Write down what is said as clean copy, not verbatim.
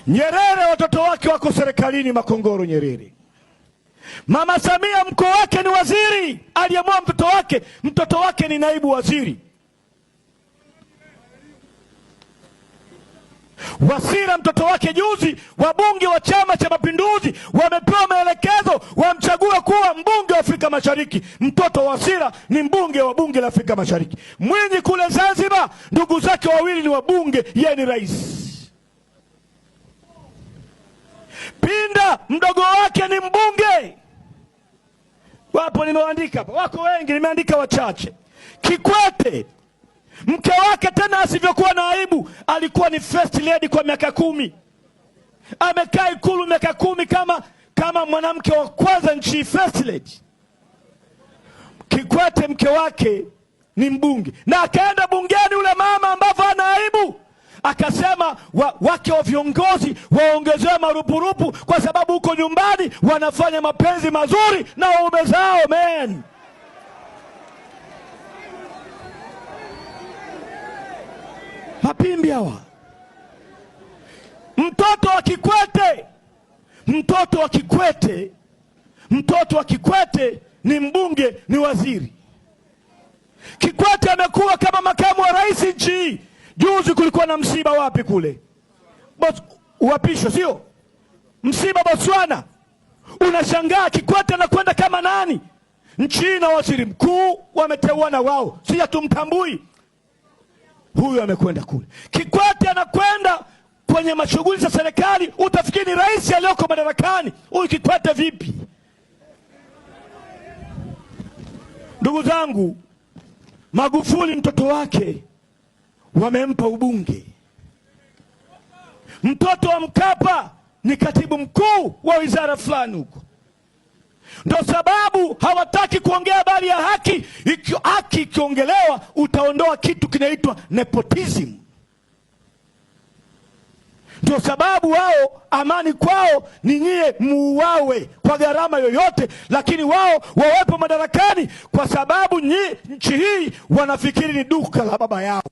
Nyerere watoto wake wako serikalini Makongoro Nyerere. Mama Samia mkwe wake ni waziri, aliamua mtoto wake ni naibu waziri. Wasira mtoto wake juzi, wabunge wa Chama cha Mapinduzi wamepewa maelekezo wamchague kuwa mbunge wa Afrika Mashariki. Mtoto wa Wasira ni mbunge wa bunge la Afrika Mashariki. Mwinyi kule Zanzibar, ndugu zake wawili ni wabunge, yeye ni rais. Pinda mdogo wake ni mbunge. Wapo nimeandika hapa, wako wengi, nimeandika wachache. Kikwete mke wake tena asivyokuwa na aibu, alikuwa ni first lady kwa miaka 10. Amekaa Ikulu miaka 10 kama mwanamke wa kwanza nchi, first lady. Kikwete mke wake ni mbunge, na akaenda bungeni ule mama ambavyo ana aibu, akasema wake wa viongozi waongezewe marupurupu kwa sababu huko nyumbani wanafanya mapenzi mazuri na waume zao. Man, mapimbi hawa. Mtoto wa Kikwete ni mbunge, ni waziri. Kikwete amekuwa kama makamu wa rais nchi. Juzi kulikuwa na msiba wapi kule? Uapisho sio? Msiba Botswana. Unashangaa Kikwete anakwenda kama nani? Nchi na waziri mkuu wameteuana wao. Si hatumtambui. Huyu amekwenda kule. Kikwete anakwenda kwenye mashughuli za serikali, utafikiri rais aliyoko madarakani. Huyu Kikwete vipi? Ndugu zangu, Magufuli mtoto wake wamempa ubunge. Mtoto wa Mkapa ni katibu mkuu wa wizara fulani huko. Ndio sababu hawataki kuongea habari ya haki. Haki ikiongelewa utaondoa kitu kinaitwa nepotism. Ndio sababu wao amani kwao ni nyie muuawe kwa gharama yoyote, lakini wao wawepo madarakani kwa sababu nchi hii wanafikiri ni duka la baba yao.